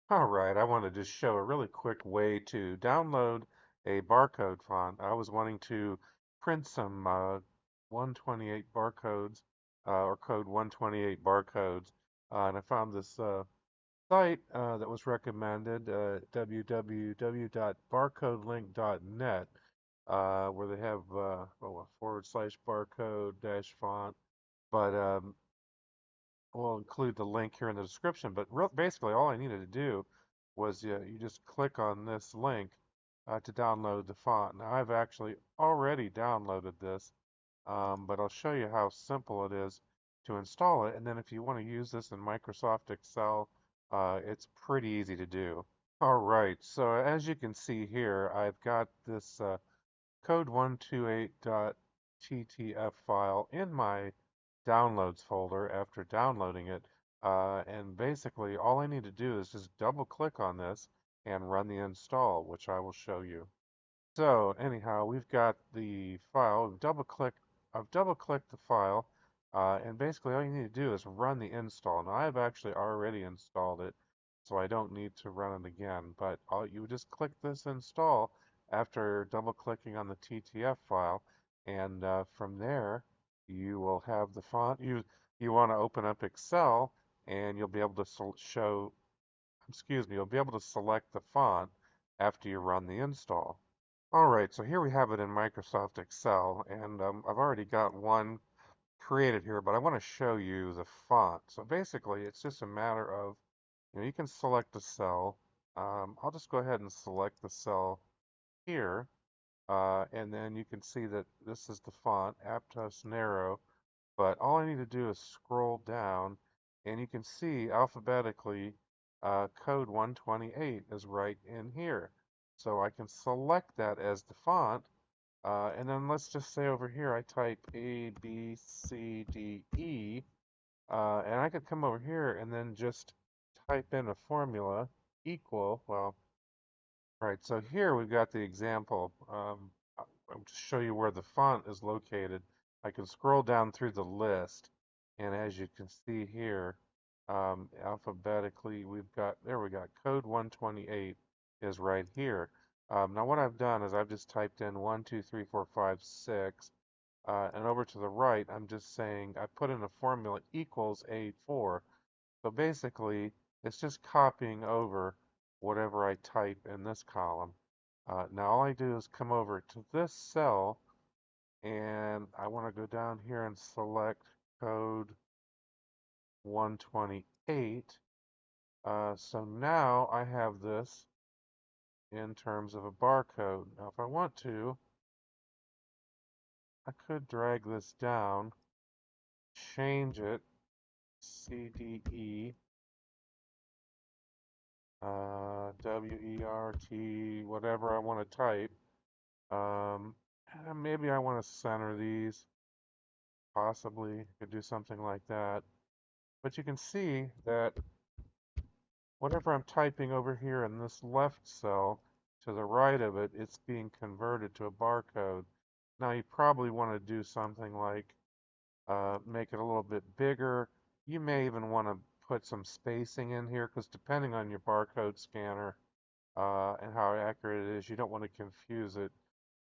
All right, I wanted to show a really quick way to download a barcode font. I was wanting to print some 128 barcodes or code 128 barcodes, and I found this site that was recommended, www.barcodelink.net, where they have a / barcode dash font, but we'll include the link here in the description. But basically, all I needed to do was you just click on this link to download the font. Now, I've actually already downloaded this, but I'll show you how simple it is to install it. And then if you want to use this in Microsoft Excel, it's pretty easy to do. All right, so as you can see here, I've got this code128.ttf file in my downloads folder after downloading it. And basically, all I need to do is just double click on this and run the install, which I will show you. So anyhow, we've got the file. I've double clicked the file, and basically all you need to do is run the install. Now I've actually already installed it, so I don't need to run it again. But you would just click this install after double clicking on the TTF file, and from there you will have the font. You want to open up Excel, and you'll be able to you'll be able to select the font after you run the install. All right, so here we have it in Microsoft Excel, and I've already got one created here, but I want to show you the font. So basically, it's just a matter of, you can select a cell. I'll just go ahead and select the cell here, and then you can see that this is the font, Aptos Narrow, but all I need to do is scroll down, and you can see alphabetically code 128 is right in here. So I can select that as the font, and then let's just say over here I type A, B, C, D, E, and I could come over here and then just type in a formula equal, well, all right, so here we've got the example. I'll just show you where the font is located. I can scroll down through the list, and as you can see here, alphabetically, there we got code 128 is right here. Now what I've done is I've just typed in 1, 2, 3, 4, 5, 6, and over to the right, I'm just saying I put in a formula equals A4. So basically, it's just copying over whatever I type in this column. Now all I do is come over to this cell, and I want to go down here and select code 128. So now I have this in terms of a barcode. Now if I want to, I could drag this down, change it, CDE, WERT, whatever I want to type. Maybe I want to center these, possibly. Could do something like that. But you can see that whatever I'm typing over here in this left cell, to the right of it, it's being converted to a barcode. Now you probably want to do something like make it a little bit bigger. You may even want to put some spacing in here because depending on your barcode scanner and how accurate it is, you don't want to confuse it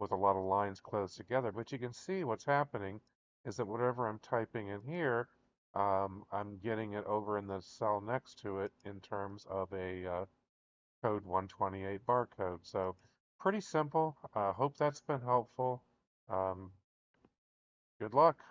with a lot of lines close together. But you can see what's happening is that whatever I'm typing in here, I'm getting it over in the cell next to it in terms of a code 128 barcode. So pretty simple. Hope that's been helpful. Um, good luck.